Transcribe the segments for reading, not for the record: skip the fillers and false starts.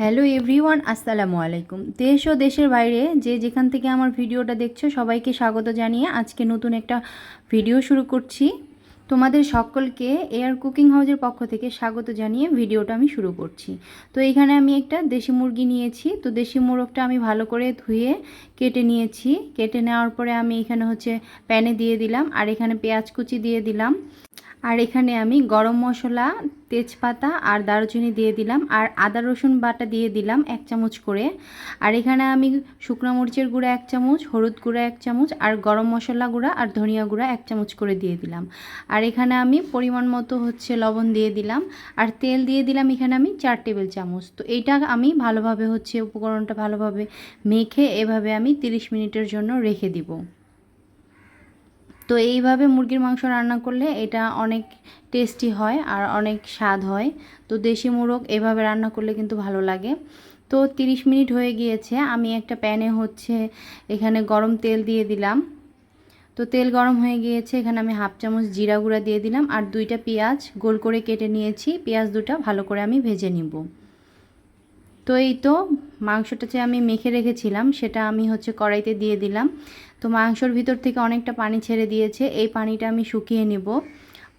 Hello everyone, আসসালামু আলাইকুম। দেশ ও দেশের বাইরে যে যেখান থেকে আমার ভিডিওটা দেখছো সবাইকে স্বাগত জানিয়ে আজকে নতুন একটা ভিডিও শুরু করছি। তোমাদের সকলকে এয়ার কুকিং হাউসের পক্ষ থেকে স্বাগত জানিয়ে ভিডিওটা আমি শুরু করছি। তো এখানে আমি একটা দেশি মুরগি নিয়েছি। তো দেশি মোরগটা আমি ভালো করে ধুয়ে কেটে নিয়েছি। কেটে নেওয়ার পরে আমি এখানে প্যানে দিয়ে দিলাম, আর এখানে পেঁয়াজ কুচি দিয়ে দিলাম, আর এখানে আমি গরম মশলা, তেজপাতা আর দারুচিনি দিয়ে দিলাম, আর আদা রসুন বাটা দিয়ে দিলাম 1 চামচ করে। আর এখানে আমি শুকনো মরিচের গুঁড়া 1 চামচ, হলুদ গুঁড়া 1 চামচ, আর গরম মশলা গুঁড়া আর ধনিয়া গুঁড়া 1 চামচ করে দিয়ে দিলাম। আর এখানে আমি পরিমাণ মতো লবণ দিয়ে দিলাম, আর তেল দিয়ে দিলাম এখানে আমি 4 টেবিল চামচ। তো এইটা আমি ভালোভাবে উপকরণটা ভালোভাবে মেখে এভাবে আমি 30 মিনিটের জন্য রেখে দিব। তো এইভাবে মুরগির মাংস রান্না করলে এটা অনেক টেস্টি হয় আর অনেক স্বাদ হয়। তো দেশি মোরগ এভাবে রান্না করলে কিন্তু ভালো লাগে। তো 30 মিনিট হয়ে গিয়েছে। আমি একটা প্যানে এখানে গরম তেল দিয়ে দিলাম। তো তেল গরম হয়ে গিয়েছে, এখানে আমি 1/2 চামচ জিরা গুঁড়া দিয়ে দিলাম, আর 2টা পেঁয়াজ গোল করে কেটে নিয়েছি। পেঁয়াজ দুটো ভালো করে আমি ভেজে নিব। তো এই তো মাংসটা যে আমি মেখে রেখেছিলাম সেটা আমি কড়াইতে দিয়ে দিলাম। তো মাংসর ভিতর থেকে অনেকটা পানি ছেড়ে দিয়েছে। এই পানিটা আমি শুকিয়ে নিব,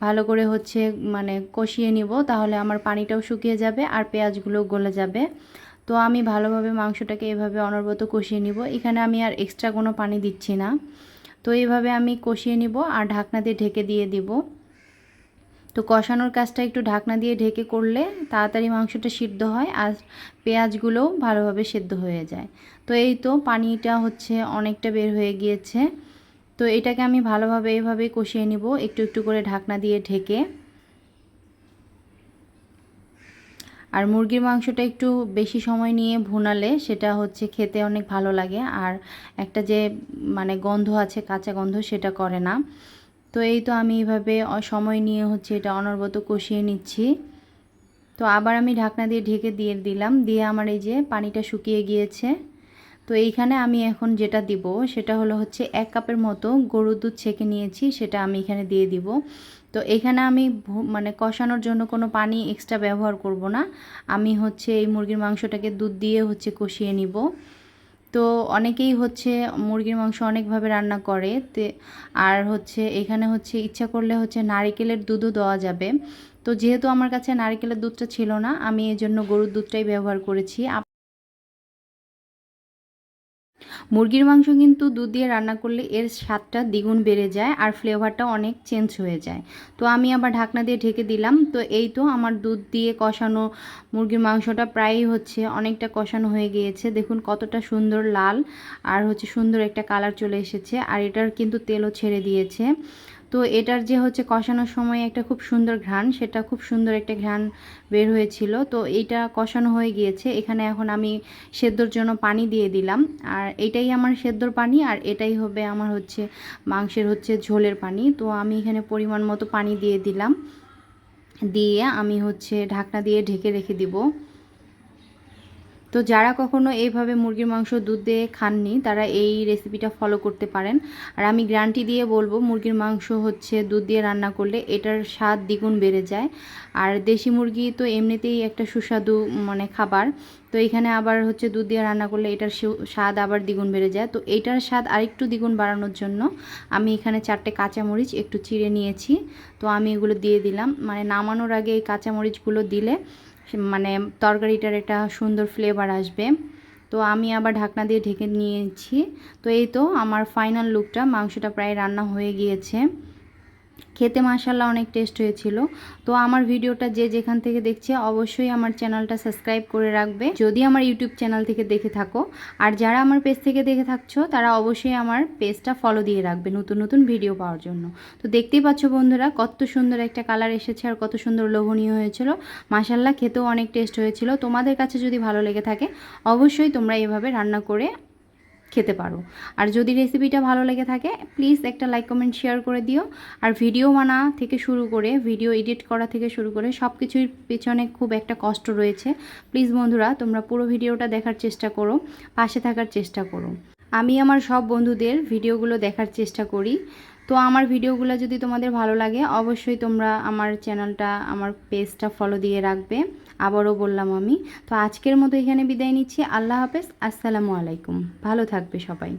ভালো করে কষিয়ে নিব, তাহলে আমার পানিটাও শুকিয়ে যাবে আর পেঁয়াজগুলো গলে যাবে। তো আমি ভালোভাবে মাংসটাকে এভাবে অনবরত কষিয়ে নিব। এখানে আমি আর এক্সট্রা কোনো পানি দিচ্ছি না। তো এইভাবে আমি কষিয়ে নিব আর ঢাকনা দিয়ে ঢেকে দিয়ে দিব। তো কষানোর কাজটা একটু ঢাকনা দিয়ে ঢেকে করলে তাড়াতাড়ি মাংসটা সিদ্ধ হয় আর পেঁয়াজগুলোও ভালোভাবে সিদ্ধ হয়ে যায়। তো এই তো পানিটা অনেকটা বের হয়ে গিয়েছে। তো এটাকে আমি ভালোভাবে এভাবে কষিয়ে নিব, একটু একটু করে ঢাকনা দিয়ে ঢেকে। আর মুরগির মাংসটা একটু বেশি সময় নিয়ে ভুনালে সেটা খেতে অনেক ভালো লাগে, আর একটা যে গন্ধ আছে, কাঁচা গন্ধ, সেটা করে না। তো এই তো আমি এইভাবে সময় নিয়ে এটা অনবরত কষিয়ে নিচ্ছি। তো আবার আমি ঢাকনা দিয়ে ঢেকে দিয়ে দিলাম, দিয়ে আমার এই যে পানিটা শুকিয়ে গিয়েছে। তো এইখানে আমি এখন যেটা দিব সেটা হলো 1 কাপের মতো গরুর দুধ ছেঁকে নিয়েছি, সেটা আমি এখানে দিয়ে দিব। তো এখানে আমি কষানোর জন্য কোনো পানি এক্সট্রা ব্যবহার করব না। আমি এই মুরগির মাংসটাকে দুধ দিয়ে কষিয়ে নিব। তো অনেকেই মুরগির মাংস অনেকভাবে রান্না করে আর এখানে ইচ্ছা করলে নারিকেলের দুধও দেওয়া যাবে। তো যেহেতু আমার কাছে নারিকেলের দুধটা ছিল না, আমি এই জন্য গরুর দুধটাই ব্যবহার করেছি। মুরগির মাংস কিন্তু দুধ দিয়ে রান্না করলে এর স্বাদটা দ্বিগুণ বেড়ে যায় আর ফ্লেভারটা অনেক চেঞ্জ হয়ে যায়। তো আমি আবার ঢাকনা দিয়ে ঢেকে দিলাম। তো এই তো আমার দুধ দিয়ে কষানো মুরগির মাংসটা প্রায়ই অনেকটা কষানো হয়ে গিয়েছে। দেখুন কতটা সুন্দর লাল আর সুন্দর একটা কালার চলে এসেছে, আর এটার কিন্তু তেলও ছেড়ে দিয়েছে। তো এটার যে কষানোর সময় একটা খুব সুন্দর ঘ্রাণ, সেটা খুব সুন্দর একটা ঘ্রাণ বের হয়েছিল। তো এইটা কষানো হয়ে গিয়েছে। এখানে এখন আমি সেদ্ধর জন্য পানি দিয়ে দিলাম, আর এটাই আমার সেদ্ধর পানি, আর এটাই হবে আমার মাংসের ঝোলের পানি। তো আমি এখানে পরিমাণ মতো পানি দিয়ে দিলাম, দিয়ে আমি ঢাকনা দিয়ে ঢেকে রেখে দিব। তো যারা কখনো এইভাবে মুরগির মাংস দুধ দিয়ে খাননি তারা এই রেসিপিটা ফলো করতে পারেন। আর আমি গ্যারান্টি দিয়ে বলবো মুরগির মাংস দুধ দিয়ে রান্না করলে এটার স্বাদ দ্বিগুণ বেড়ে যায়। আর দেশি মুরগি তো এমনিতেই একটা সুস্বাদু খাবার। তো এখানে আবার দুধ দিয়ে রান্না করলে এটার স্বাদ আবার দ্বিগুণ বেড়ে যায়। তো এইটার স্বাদ আরেকটু দ্বিগুণ বাড়ানোর জন্য আমি এখানে 4টে কাঁচামরিচ একটু চিড়ে নিয়েছি। তো আমি এগুলো দিয়ে দিলাম। নামানোর আগে এই কাঁচামরিচগুলো দিলে তরকারিটার একটা সুন্দর ফ্লেভার আসবে। তো আমি আবার ঢাকনা দিয়ে ঢেকে নিয়েছি। তো এই তো আমার ফাইনাল লুকটা, মাংসটা প্রায় রান্না হয়ে গিয়েছে। খেতে মাশাআল্লাহ অনেক টেস্ট হয়েছিল। তো আমার ভিডিওটা যে যেখান থেকে দেখছে অবশ্যই আমার চ্যানেলটা সাবস্ক্রাইব করে রাখবে যদি আমার ইউটিউব চ্যানেল থেকে দেখে থাকো। আর যারা আমার পেজ থেকে দেখে থাকছো তারা অবশ্যই আমার পেজটা ফলো দিয়ে রাখবে নতুন নতুন ভিডিও পাওয়ার জন্য। তো দেখতেই পাচ্ছ বন্ধুরা কত সুন্দর একটা কালার এসেছে আর কত সুন্দর লোভনীয় হয়েছিল। মাশাআল্লাহ খেতেও অনেক টেস্ট হয়েছিল। তোমাদের কাছে যদি ভালো লেগে থাকে অবশ্যই তোমরা এভাবে রান্না করে খেতে পারো। আর যদি রেসিপিটা ভালো লেগে থাকে প্লিজ একটা লাইক কমেন্ট শেয়ার করে দিও। আর ভিডিও বানা থেকে শুরু করে ভিডিও এডিট করা থেকে শুরু করে সব কিছুর পেছনে খুব একটা কষ্ট রয়েছে। প্লিজ বন্ধুরা তোমরা পুরো ভিডিওটা দেখার চেষ্টা করো, পাশে থাকার চেষ্টা করো। আমি আমার সব বন্ধুদের ভিডিওগুলো দেখার চেষ্টা করি। তো আমার ভিডিওগুলো যদি তোমাদের ভালো লাগে অবশ্যই তোমরা আমার চ্যানেলটা, আমার পেজটা ফলো দিয়ে রাখবে। আবারও বললাম আমি। তো আজকের মতো এখানে বিদায় নিচ্ছি। আল্লাহ হাফেজ, আসসালামু আলাইকুম। ভালো থাকবে সবাই।